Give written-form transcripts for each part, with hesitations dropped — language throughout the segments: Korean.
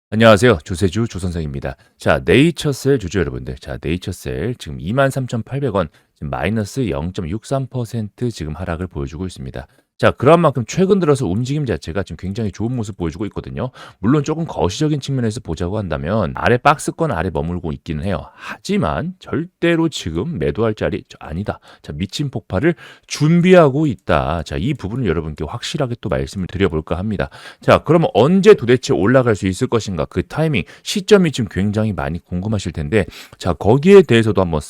안녕하세요. 조세주 조선생입니다. 자, 네이처셀 주주 여러분들. 자, 네이처셀 지금 23,800원, 지금 마이너스 0.63% 지금 하락을 보여주고 있습니다. 자, 그런 만큼 최근 들어서 움직임 자체가 지금 굉장히 좋은 모습 보여주고 있거든요. 물론 조금 거시적인 측면에서 보자고 한다면 아래 박스권 아래 머물고 있기는 해요. 하지만 절대로 지금 매도할 자리 아니다. 자, 미친 폭발을 준비하고 있다. 자, 이 부분을 여러분께 확실하게 또 말씀을 드려볼까 합니다. 자, 그러면 언제 도대체 올라갈 수 있을 것인가? 그 타이밍, 시점이 지금 굉장히 많이 궁금하실 텐데, 자, 거기에 대해서도 한번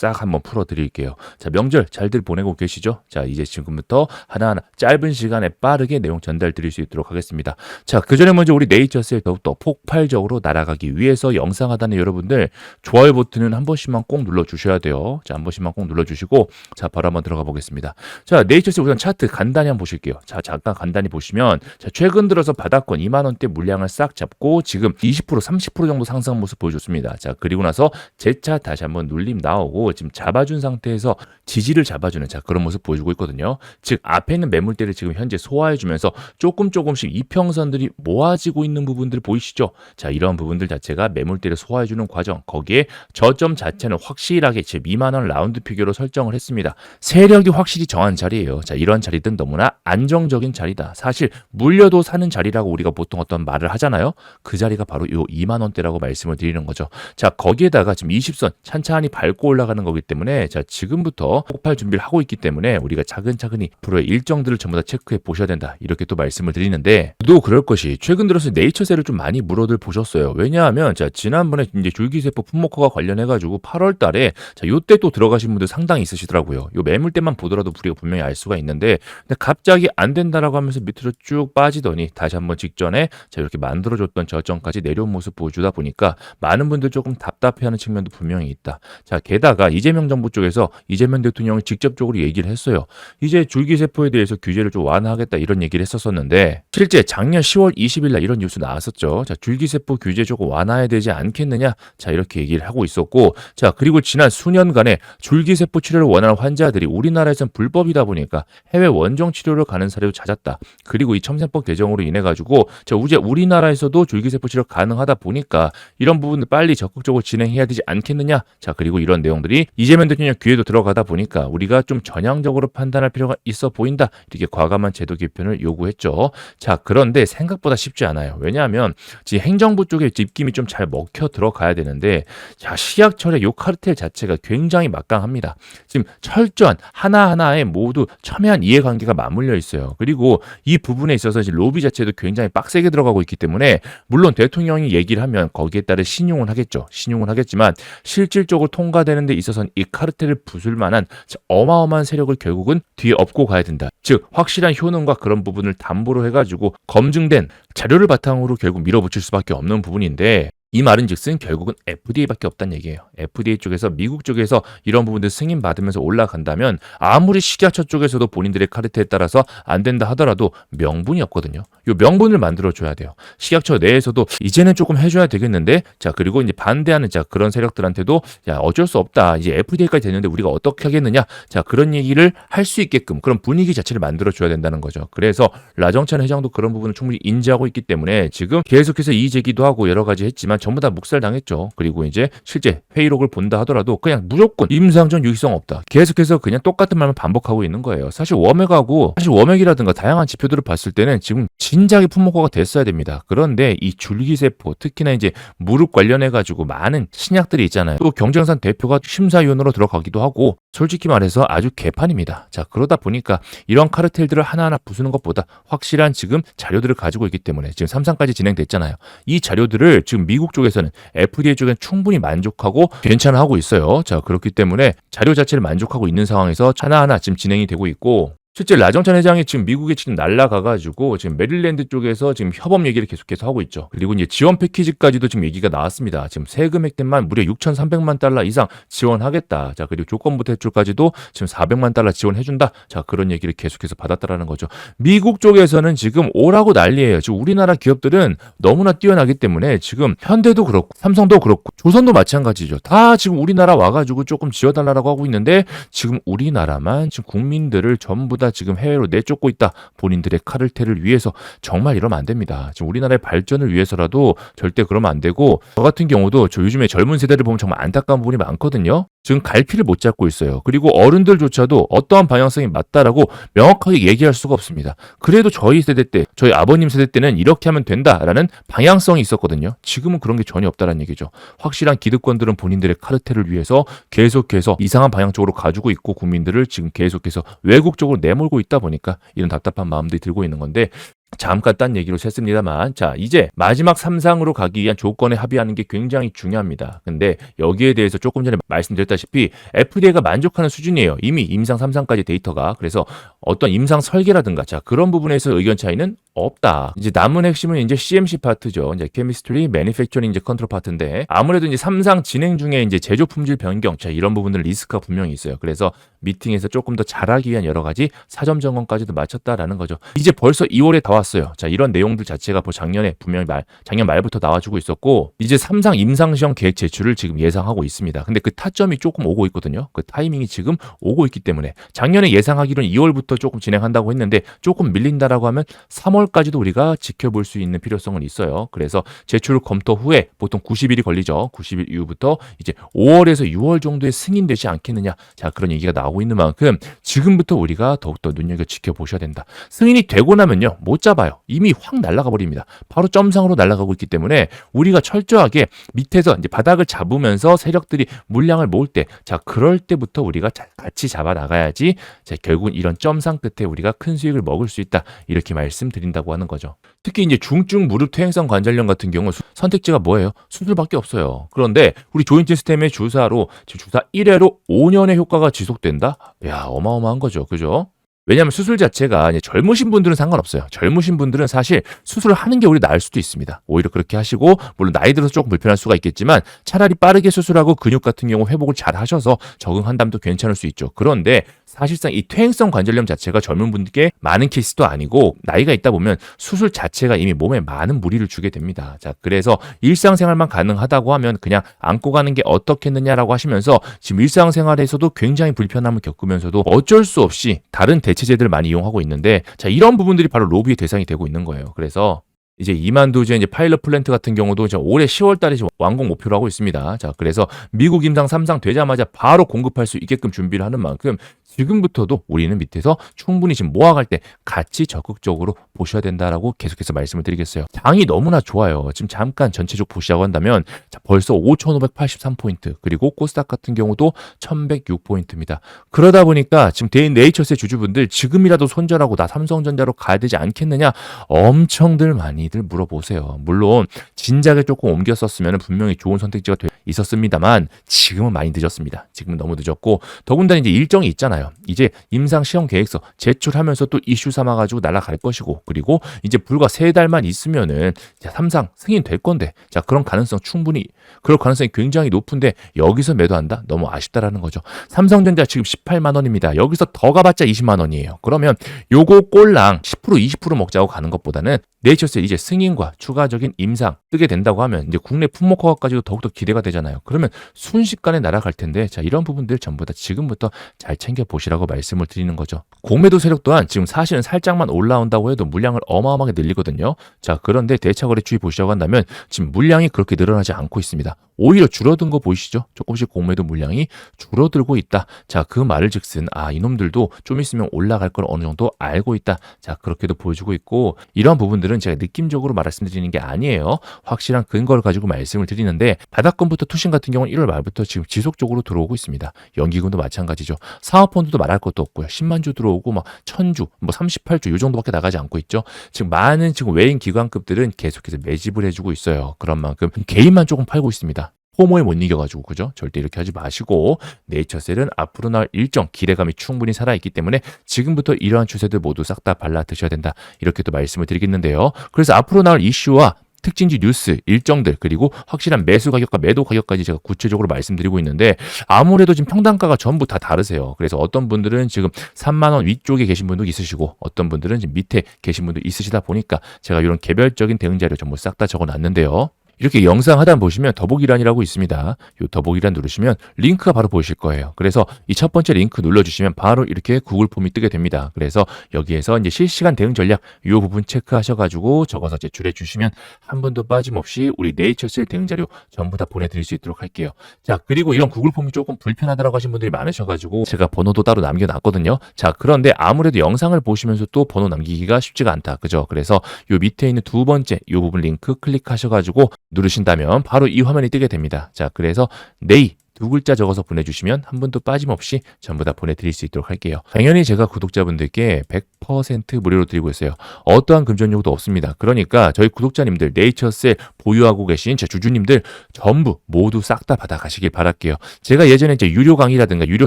풀어드릴게요. 자, 명절 잘들 보내고 계시죠? 자, 이제 지금부터 하나하나 짧은 시간에 빠르게 내용 전달 드릴 수 있도록 하겠습니다. 자, 그 전에 먼저 우리 네이처셀 더욱더 폭발적으로 날아가기 위해서 영상 하단에 여러분들 좋아요 버튼은 한 번씩만 꼭 눌러주셔야 돼요. 자, 한 번씩만 꼭 눌러주시고, 자, 바로 한번 들어가 보겠습니다. 자, 네이처셀 우선 차트 간단히 한번 보실게요. 자, 잠깐 간단히 보시면, 자, 최근 들어서 바닥권 2만원대 물량을 싹 잡고 지금 20%, 30% 정도 상승 모습 보여줬습니다. 자, 그리고 나서 재차 다시 한번 눌림 나오고 지금 잡아준 상태에서 지지를 잡아주는 자, 그런 모습 보여주고 있거든요. 즉, 앞에 있는 매물대를 지금 현재 소화해주면서 조금씩 이평선들이 모아지고 있는 부분들 보이시죠? 자, 이런 부분들 자체가 매물대를 소화해주는 과정, 거기에 저점 자체는 확실하게 제 2만원 라운드 피겨로 설정을 했습니다. 세력이 확실히 정한 자리예요. 자, 이런 자리든 너무나 안정적인 자리다. 사실 물려도 사는 자리라고 우리가 보통 어떤 말을 하잖아요. 그 자리가 바로 요 2만원대라고 말씀을 드리는 거죠. 자, 거기에다가 지금 20선 찬찬히 밟고 올라가는 거기 때문에, 자, 지금부터 폭발 준비를 하고 있기 때문에 우리가 차근차근히 앞으로의 일정들을 전부 다 체크해 보셔야 된다. 이렇게 또 말씀을 드리는데, 또 그럴 것이 최근 들어서 네이처셀을 좀 많이 물어들 보셨어요. 왜냐하면, 자, 지난번에 이제 줄기세포 품목화가 관련해가지고 8월 달에, 자, 요때 또 들어가신 분들 상당히 있으시더라고요. 요 매물대만 보더라도 우리가 분명히 알 수가 있는데, 근데 갑자기 안 된다라고 하면서 밑으로 쭉 빠지더니 다시 한번 직전에, 자, 이렇게 만들어줬던 저점까지 내려온 모습 보여주다 보니까 많은 분들 조금 답답해하는 측면도 분명히 있다. 자, 게다가 이재명 정부 쪽에서 이재명 대통령이 직접적으로 얘기를 했어요. 이제 줄기세포에 대해서 규제를 좀 완화하겠다 이런 얘기를 했었었는데, 실제 작년 10월 20일 날 이런 뉴스 나왔었죠. 자, 줄기세포 규제 조금 완화해야 되지 않겠느냐, 자, 이렇게 얘기를 하고 있었고, 자, 그리고 지난 수년간에 줄기세포 치료를 원하는 환자들이 우리나라에선 불법이다 보니까 해외 원정 치료를 가는 사례도 잦았다. 그리고 이 첨세법 개정으로 인해 가지고, 자, 이제 우리나라에서도 줄기세포 치료 가능하다 보니까 이런 부분을 빨리 적극적으로 진행해야 되지 않겠느냐. 자, 그리고 이런 내용들이 이재명 대통령 귀에도 들어가다 보니까 우리가 좀 전향적으로 판단할 필요가 있어 보인다. 이렇게 과감한 제도 개편을 요구했죠. 자, 그런데 생각보다 쉽지 않아요. 왜냐하면 지금 행정부 쪽에 입김이 좀 잘 먹혀 들어가야 되는데, 자, 식약처의 요 카르텔 자체가 굉장히 막강합니다. 지금 철저한 하나하나에 모두 첨예한 이해관계가 맞물려 있어요. 그리고 이 부분에 있어서 이제 로비 자체도 굉장히 빡세게 들어가고 있기 때문에, 물론 대통령이 얘기를 하면 거기에 따라 신용을 하겠죠. 신용을 하겠지만 실질적으로 통과되는 데 있어서는 이 카르텔을 부술 만한 어마어마한 세력을 결국은 뒤에 업고 가야 된다. 즉, 확실한 효능과 그런 부분을 담보로 해가지고 검증된 자료를 바탕으로 결국 밀어붙일 수밖에 없는 부분인데, 이 말은 즉슨 결국은 FDA밖에 없다는 얘기예요. FDA 쪽에서, 미국 쪽에서 이런 부분들 승인 받으면서 올라간다면 아무리 식약처 쪽에서도 본인들의 카르텔에 따라서 안 된다 하더라도 명분이 없거든요. 이 명분을 만들어줘야 돼요. 식약처 내에서도 이제는 조금 해줘야 되겠는데, 자, 그리고 이제 반대하는, 자, 그런 세력들한테도, 야, 어쩔 수 없다. 이제 FDA까지 됐는데 우리가 어떻게 하겠느냐. 자, 그런 얘기를 할 수 있게끔 그런 분위기 자체를 만들어줘야 된다는 거죠. 그래서 라정찬 회장도 그런 부분을 충분히 인지하고 있기 때문에 지금 계속해서 이의 제기도 하고 여러 가지 했지만 전부 다 묵살당했죠. 그리고 이제 실제 회의록을 본다 하더라도 그냥 무조건 임상전 유기성 없다. 계속해서 그냥 똑같은 말만 반복하고 있는 거예요. 사실 워맥이라든가 다양한 지표들을 봤을 때는 지금 진작에 품목화가 됐어야 됩니다. 그런데 이 줄기세포, 특히나 이제 무릎 관련해가지고 많은 신약들이 있잖아요. 또 경쟁산 대표가 심사위원으로 들어가기도 하고, 솔직히 말해서 아주 개판입니다. 자, 그러다 보니까 이런 카르텔들을 하나하나 부수는 것보다 확실한 지금 자료들을 가지고 있기 때문에 지금 3상까지 진행됐잖아요. 이 자료들을 지금 미국 쪽에서는 FDA 쪽에는 충분히 만족하고 괜찮아하고 있어요. 자, 그렇기 때문에 자료 자체를 만족하고 있는 상황에서 하나하나 지금 진행이 되고 있고, 실제 라정찬 회장이 지금 미국에 지금 날아가가지고 지금 메릴랜드 쪽에서 지금 협업 얘기를 계속해서 하고 있죠. 그리고 이제 지원 패키지까지도 지금 얘기가 나왔습니다. 지금 세금 획득만 무려 6,300만 달러 이상 지원하겠다. 자, 그리고 조건부 대출까지도 지금 400만 달러 지원해준다. 자, 그런 얘기를 계속해서 받았다라는 거죠. 미국 쪽에서는 지금 오라고 난리예요. 지금 우리나라 기업들은 너무나 뛰어나기 때문에 지금 현대도 그렇고 삼성도 그렇고 조선도 마찬가지죠. 다 지금 우리나라 와가지고 조금 지어달라고 하고 있는데, 지금 우리나라만 지금 국민들을 전부 다 다 지금 해외로 내쫓고 있다. 본인들의 카르텔을 위해서. 정말 이러면 안 됩니다. 지금 우리나라의 발전을 위해서라도 절대 그러면 안 되고, 저 같은 경우도 저 요즘에 젊은 세대를 보면 정말 안타까운 부분이 많거든요. 지금 갈피를 못 잡고 있어요. 그리고 어른들조차도 어떠한 방향성이 맞다라고 명확하게 얘기할 수가 없습니다. 그래도 저희 세대 때, 저희 아버님 세대 때는 이렇게 하면 된다라는 방향성이 있었거든요. 지금은 그런 게 전혀 없다라는 얘기죠. 확실한 기득권들은 본인들의 카르텔을 위해서 계속해서 이상한 방향 쪽으로 가지고 있고, 국민들을 지금 계속해서 외국 쪽으로 내몰고 있다 보니까 이런 답답한 마음들이 들고 있는 건데, 잠깐 딴 얘기로 샜습니다만, 자, 이제 마지막 3상으로 가기 위한 조건에 합의하는 게 굉장히 중요합니다. 근데 여기에 대해서 조금 전에 말씀드렸다시피 FDA가 만족하는 수준이에요. 이미 임상 3상까지 데이터가. 그래서 어떤 임상 설계라든가, 자, 그런 부분에서 의견 차이는 없다. 이제 남은 핵심은 이제 CMC 파트죠. 이제 케미스트리, 매니팩처링 이제 컨트롤 파트인데, 아무래도 이제 3상 진행 중에 이제 제조 품질 변경, 자, 이런 부분들 리스크가 분명히 있어요. 그래서 미팅에서 조금 더 잘하기 위한 여러 가지 사전 점검까지도 마쳤다라는 거죠. 이제 벌써 2월에 다 왔어요. 자, 이런 내용들 자체가 작년에 분명히 작년 말부터 나와주고 있었고, 이제 3상 임상시험 계획 제출을 지금 예상하고 있습니다. 근데 그 타점이 조금 오고 있거든요. 그 타이밍이 지금 오고 있기 때문에, 작년에 예상하기로는 2월부터 조금 진행한다고 했는데 조금 밀린다라고 하면 3월까지도 우리가 지켜볼 수 있는 필요성은 있어요. 그래서 제출 검토 후에 보통 90일이 걸리죠. 90일 이후부터 이제 5월에서 6월 정도에 승인되지 않겠느냐. 자, 그런 얘기가 나오고 있는 만큼 지금부터 우리가 더욱더 눈여겨 지켜보셔야 된다. 승인이 되고 나면요, 못 잡아요. 이미 확 날아가 버립니다. 바로 점상으로 날아가고 있기 때문에 우리가 철저하게 밑에서 이제 바닥을 잡으면서 세력들이 물량을 모을 때, 자, 그럴 때부터 우리가 같이 잡아 나가야지, 자, 결국은 이런 점상 끝에 우리가 큰 수익을 먹을 수 있다. 이렇게 말씀드린다고 하는 거죠. 특히 이제 중증 무릎 퇴행성 관절염 같은 경우 선택지가 뭐예요? 수술밖에 없어요. 그런데 우리 조인트 시스템의 주사로 주사 1회로 5년의 효과가 지속된다? 야, 어마어마한 거죠. 그죠? 왜냐하면 수술 자체가 이제 젊으신 분들은 상관없어요. 젊으신 분들은 사실 수술을 하는 게 오히려 나을 수도 있습니다. 오히려 그렇게 하시고, 물론 나이 들어서 조금 불편할 수가 있겠지만 차라리 빠르게 수술하고 근육 같은 경우 회복을 잘 하셔서 적응한다면 괜찮을 수 있죠. 그런데 사실상 이 퇴행성 관절염 자체가 젊은 분들께 많은 케이스도 아니고, 나이가 있다 보면 수술 자체가 이미 몸에 많은 무리를 주게 됩니다. 자, 그래서 일상생활만 가능하다고 하면 그냥 안고 가는 게 어떻겠느냐라고 하시면서 지금 일상생활에서도 굉장히 불편함을 겪으면서도 어쩔 수 없이 다른 대체제들을 많이 이용하고 있는데, 자, 이런 부분들이 바로 로비의 대상이 되고 있는 거예요. 그래서 이제 이만두제 이제 파일럿 플랜트 같은 경우도 이제 올해 10월 달에 완공 목표로 하고 있습니다. 자, 그래서 미국 임상 3상 되자마자 바로 공급할 수 있게끔 준비를 하는 만큼 지금부터도 우리는 밑에서 충분히 지금 모아갈 때 같이 적극적으로 보셔야 된다라고 계속해서 말씀을 드리겠어요. 장이 너무나 좋아요. 지금 잠깐 전체적 보시자고 한다면, 자, 벌써 5,583포인트, 그리고 코스닥 같은 경우도 1,106포인트입니다. 그러다 보니까 지금 대인 네이처스의 주주분들 지금이라도 손절하고 나 삼성전자로 가야 되지 않겠느냐 엄청들 많이들 물어보세요. 물론 진작에 조금 옮겼었으면 분명히 좋은 선택지가 있었습니다만 지금은 많이 늦었습니다. 지금은 너무 늦었고, 더군다나 이제 일정이 있잖아요. 이제 임상 시험 계획서 제출하면서 또 이슈 삼아가지고 날아갈 것이고, 그리고 이제 불과 3달만 있으면은 3상 승인될 건데, 자, 그럴 가능성이 굉장히 높은데 여기서 매도한다? 너무 아쉽다라는 거죠. 삼성전자 지금 18만 원입니다. 여기서 더 가봤자 20만 원이에요. 그러면 요거 꼴랑 10% 20% 먹자고 가는 것보다는 네이처스의 이제 승인과 추가적인 임상 뜨게 된다고 하면 이제 국내 품목 허가까지도 더욱더 기대가 되잖아요. 그러면 순식간에 날아갈 텐데, 자, 이런 부분들 전부 다 지금부터 잘 챙겨 보시라고 말씀을 드리는 거죠. 공매도 세력 또한 지금 사실은 살짝만 올라온다고 해도 물량을 어마어마하게 늘리거든요. 자, 그런데 대차거래 추이 보시자고 한다면 지금 물량이 그렇게 늘어나지 않고 있습니다. 오히려 줄어든 거 보이시죠? 조금씩 공매도 물량이 줄어들고 있다. 자, 그 말을 즉슨 이놈들도 좀 있으면 올라갈 걸 어느 정도 알고 있다. 자, 그렇게도 보여주고 있고, 이런 부분들은 제가 느낌적으로 말씀드리는 게 아니에요. 확실한 근거를 가지고 말씀을 드리는데, 바닥권부터 투신 같은 경우는 1월 말부터 지금 지속적으로 들어오고 있습니다. 연기금도 마찬가지죠. 사업펀드도 말할 것도 없고요. 10만 주 들어오고 1000주, 38주 이 정도밖에 나가지 않고 있죠. 지금 많은 지금 외인 기관급들은 계속해서 매집을 해주고 있어요. 그런 만큼 개인만 조금 팔고 있습니다. 포모에 못 이겨가지고, 그죠? 절대 이렇게 하지 마시고, 네이처셀은 앞으로 나올 일정 기대감이 충분히 살아있기 때문에 지금부터 이러한 추세들 모두 싹 다 발라 드셔야 된다. 이렇게 또 말씀을 드리겠는데요. 그래서 앞으로 나올 이슈와 특징지 뉴스 일정들, 그리고 확실한 매수 가격과 매도 가격까지 제가 구체적으로 말씀드리고 있는데, 아무래도 지금 평단가가 전부 다 다르세요. 그래서 어떤 분들은 지금 3만 원 위쪽에 계신 분도 있으시고, 어떤 분들은 지금 밑에 계신 분도 있으시다 보니까 제가 이런 개별적인 대응 자료 전부 싹 다 적어놨는데요. 이렇게 영상 하단 보시면 더보기란이라고 있습니다. 이 더보기란 누르시면 링크가 바로 보이실 거예요. 그래서 이 첫 번째 링크 눌러주시면 바로 이렇게 구글 폼이 뜨게 됩니다. 그래서 여기에서 이제 실시간 대응 전략 이 부분 체크하셔가지고 적어서 제출해 주시면 한 번도 빠짐없이 우리 네이처셀 대응 자료 전부 다 보내드릴 수 있도록 할게요. 자, 그리고 이런 구글 폼이 조금 불편하다고 하신 분들이 많으셔가지고 제가 번호도 따로 남겨놨거든요. 자, 그런데 아무래도 영상을 보시면서 또 번호 남기기가 쉽지가 않다. 그죠? 그래서 요 밑에 있는 두 번째 이 부분 링크 클릭하셔가지고 누르신다면 바로 이 화면이 뜨게 됩니다. 자, 그래서 네이 두 글자 적어서 보내주시면 한 분도 빠짐없이 전부 다 보내드릴 수 있도록 할게요. 당연히 제가 구독자분들께 100% 무료로 드리고 있어요. 어떠한 금전 요구도 없습니다. 그러니까 저희 구독자님들, 네이처셀 보유하고 계신 제 주주님들 전부 모두 싹 다 받아가시길 바랄게요. 제가 예전에 이제 유료 강의라든가 유료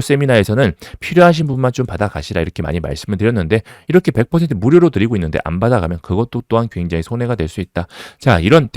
세미나에서는 필요하신 분만 좀 받아가시라 이렇게 많이 말씀을 드렸는데 이렇게 100% 무료로 드리고 있는데 안 받아가면 그것도 또한 굉장히 손해가 될 수 있다. 자, 이런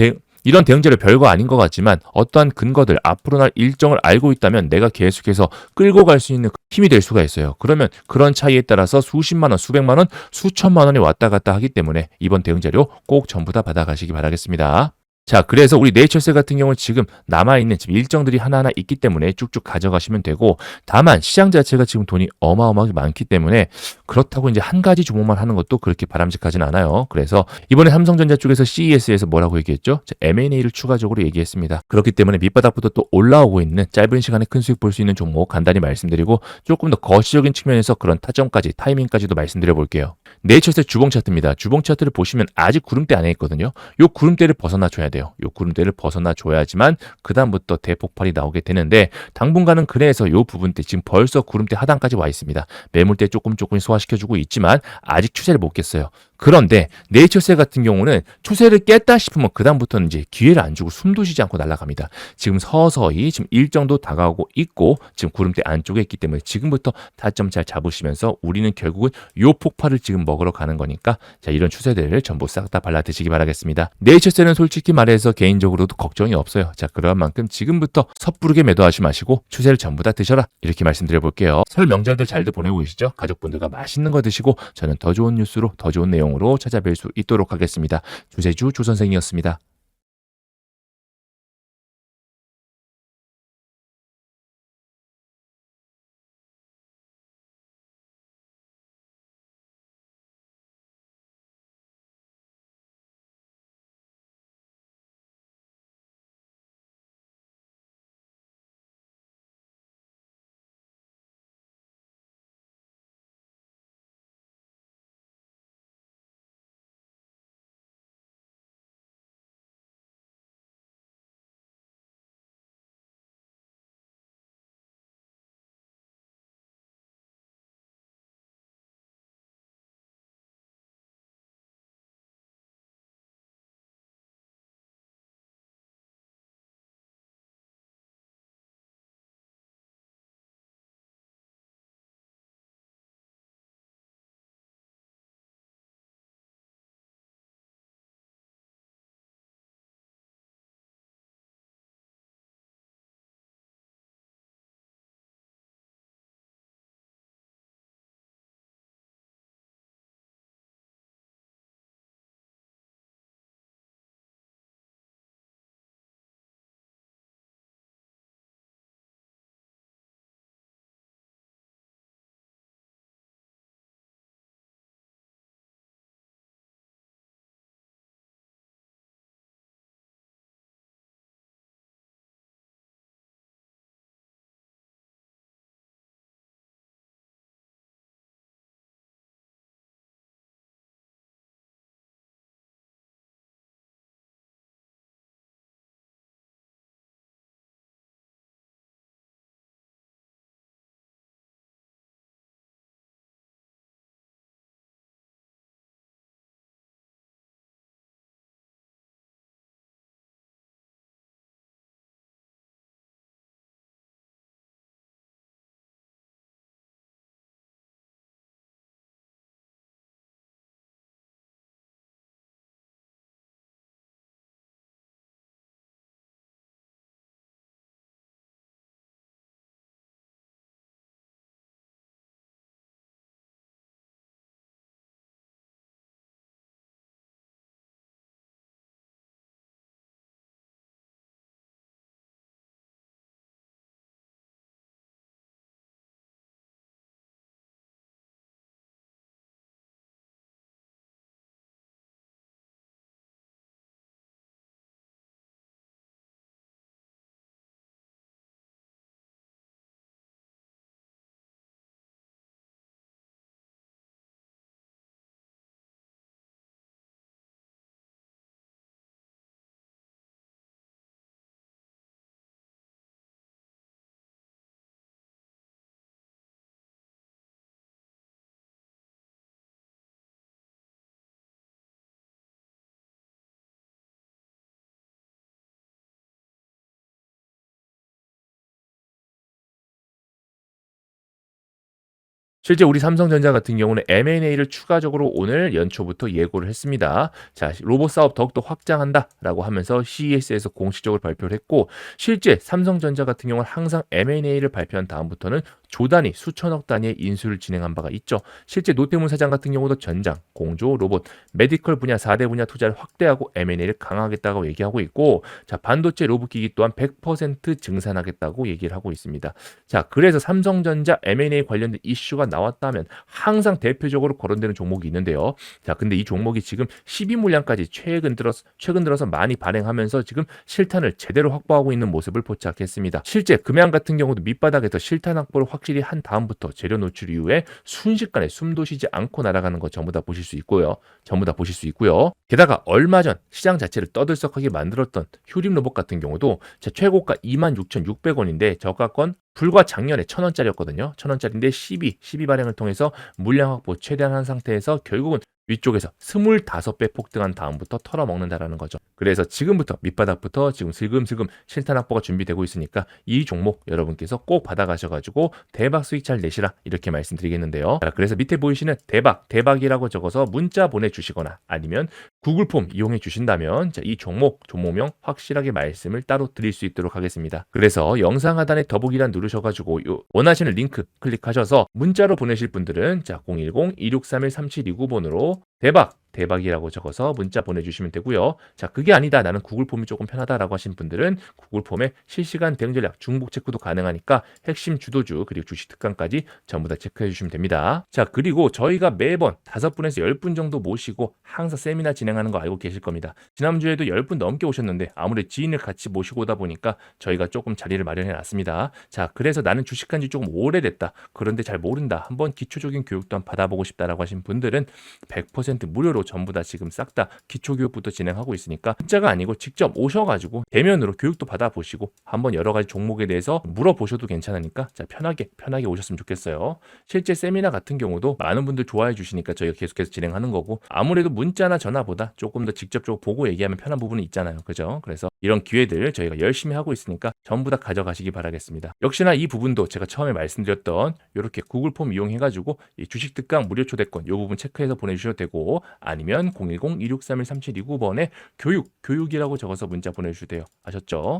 대응자료 별거 아닌 것 같지만 어떠한 근거들, 앞으로 날 일정을 알고 있다면 내가 계속해서 끌고 갈 수 있는 힘이 될 수가 있어요. 그러면 그런 차이에 따라서 수십만 원, 수백만 원, 수천만 원이 왔다 갔다 하기 때문에 이번 대응자료 꼭 전부 다 받아가시기 바라겠습니다. 자, 그래서 우리 네이처셀 같은 경우는 지금 남아있는 지금 일정들이 하나하나 있기 때문에 쭉쭉 가져가시면 되고, 다만 시장 자체가 지금 돈이 어마어마하게 많기 때문에 그렇다고 이제 한 가지 종목만 하는 것도 그렇게 바람직하진 않아요. 그래서 이번에 삼성전자 쪽에서 CES에서 뭐라고 얘기했죠? M&A를 추가적으로 얘기했습니다. 그렇기 때문에 밑바닥부터 또 올라오고 있는 짧은 시간에 큰 수익 볼 수 있는 종목 간단히 말씀드리고 조금 더 거시적인 측면에서 그런 타점까지, 타이밍까지도 말씀드려 볼게요. 네이처셀 주봉 차트입니다. 주봉 차트를 보시면 아직 구름대 안에 있거든요. 요 구름대를 벗어나 줘야 돼요. 요 구름대를 벗어나 줘야지만 그다음부터 대폭발이 나오게 되는데 당분간은 그래서 요 부분대 지금 벌써 구름대 하단까지 와 있습니다. 매물대 조금 소화시켜주고 있지만 아직 추세를 못 깼어요. 그런데 네이처셀 같은 경우는 추세를 깼다 싶으면 그다음부터는 이제 기회를 안 주고 숨도 쉬지 않고 날아갑니다. 지금 서서히 지금 일정도 다가오고 있고 지금 구름대 안쪽에 있기 때문에 지금부터 타점 잘 잡으시면서 우리는 결국은 요 폭발을 지금 먹으러 가는 거니까 자, 이런 추세들을 전부 싹 다 발라 드시기 바라겠습니다. 네이처셀은 솔직히 말해서 개인적으로도 걱정이 없어요. 자, 그런 만큼 지금부터 섣부르게 매도하지 마시고 추세를 전부 다 드셔라 이렇게 말씀드려 볼게요. 설 명절들 잘들 보내고 계시죠? 가족분들과 맛있는 거 드시고 저는 더 좋은 뉴스로 더 좋은 내용으로 찾아뵐 수 있도록 하겠습니다. 주세주 조선생이었습니다. 실제 우리 삼성전자 같은 경우는 M&A를 추가적으로 오늘 연초부터 예고를 했습니다. 자, 로봇 사업 더욱더 확장한다라고 하면서 CES에서 공식적으로 발표를 했고, 실제 삼성전자 같은 경우는 항상 M&A를 발표한 다음부터는 조 단위, 수천억 단위의 인수를 진행한 바가 있죠. 실제 노태문 사장 같은 경우도 전장, 공조, 로봇, 메디컬 분야 4대 분야 투자를 확대하고 M&A를 강화하겠다고 얘기하고 있고, 자, 반도체 로봇기기 또한 100% 증산하겠다고 얘기를 하고 있습니다. 자, 그래서 삼성전자 M&A 관련된 이슈가 나왔다면 항상 대표적으로 거론되는 종목이 있는데요. 자, 근데 이 종목이 지금 12물량까지 최근 들어서 많이 발행하면서 지금 실탄을 제대로 확보하고 있는 모습을 포착했습니다. 실제 금양 같은 경우도 밑바닥에서 실탄 확보를 확실히 한 다음부터 재료 노출 이후에 순식간에 숨도 쉬지 않고 날아가는 거 전부 다 보실 수 있고요. 게다가 얼마 전 시장 자체를 떠들썩하게 만들었던 휴림 로봇 같은 경우도 최고가 26,600원인데 저가권 불과 작년에 1,000원짜리였거든요. 1,000원짜리인데 12 발행을 통해서 물량 확보 최대한 한 상태에서 결국은 위쪽에서 25배 폭등한 다음부터 털어먹는다라는 거죠. 그래서 지금부터 밑바닥부터 지금 슬금슬금 실탄 확보가 준비되고 있으니까 이 종목 여러분께서 꼭 받아가셔가지고 대박 수익 잘 내시라 이렇게 말씀드리겠는데요. 자, 그래서 밑에 보이시는 대박이라고 적어서 문자 보내주시거나 아니면 구글 폼 이용해 주신다면 이 종목명 확실하게 말씀을 따로 드릴 수 있도록 하겠습니다. 그래서 영상 하단에 더보기란 누르셔가지고 원하시는 링크 클릭하셔서 문자로 보내실 분들은 010-2631-3729번으로 대박이라고 적어서 문자 보내주시면 되고요. 자, 그게 아니다. 나는 구글 폼이 조금 편하다라고 하신 분들은 구글 폼에 실시간 대응 전략 중복 체크도 가능하니까 핵심 주도주 그리고 주식 특강까지 전부 다 체크해 주시면 됩니다. 자, 그리고 저희가 매번 5분에서 10분 정도 모시고 항상 세미나 진행하는 거 알고 계실 겁니다. 지난주에도 10분 넘게 오셨는데 아무래도 지인을 같이 모시고 오다 보니까 저희가 조금 자리를 마련해 놨습니다. 자, 그래서 나는 주식한 지 조금 오래됐다. 그런데 잘 모른다. 한번 기초적인 교육도 한번 받아보고 싶다라고 하신 분들은 100% 무료로 전부 다 지금 싹 다 기초교육부터 진행하고 있으니까 문자가 아니고 직접 오셔가지고 대면으로 교육도 받아보시고 한번 여러 가지 종목에 대해서 물어보셔도 괜찮으니까 자, 편하게 오셨으면 좋겠어요. 실제 세미나 같은 경우도 많은 분들 좋아해 주시니까 저희가 계속해서 진행하는 거고 아무래도 문자나 전화보다 조금 더 직접적으로 보고 얘기하면 편한 부분이 있잖아요. 그죠? 그래서 이런 기회들 저희가 열심히 하고 있으니까 전부 다 가져가시기 바라겠습니다. 역시나 이 부분도 제가 처음에 말씀드렸던 이렇게 구글 폼 이용해가지고 이 주식 특강 무료 초대권 이 부분 체크해서 보내주셔도 되고 아니면 010-2631-3729번에 교육이라고 적어서 문자 보내주셔도 돼요. 아셨죠?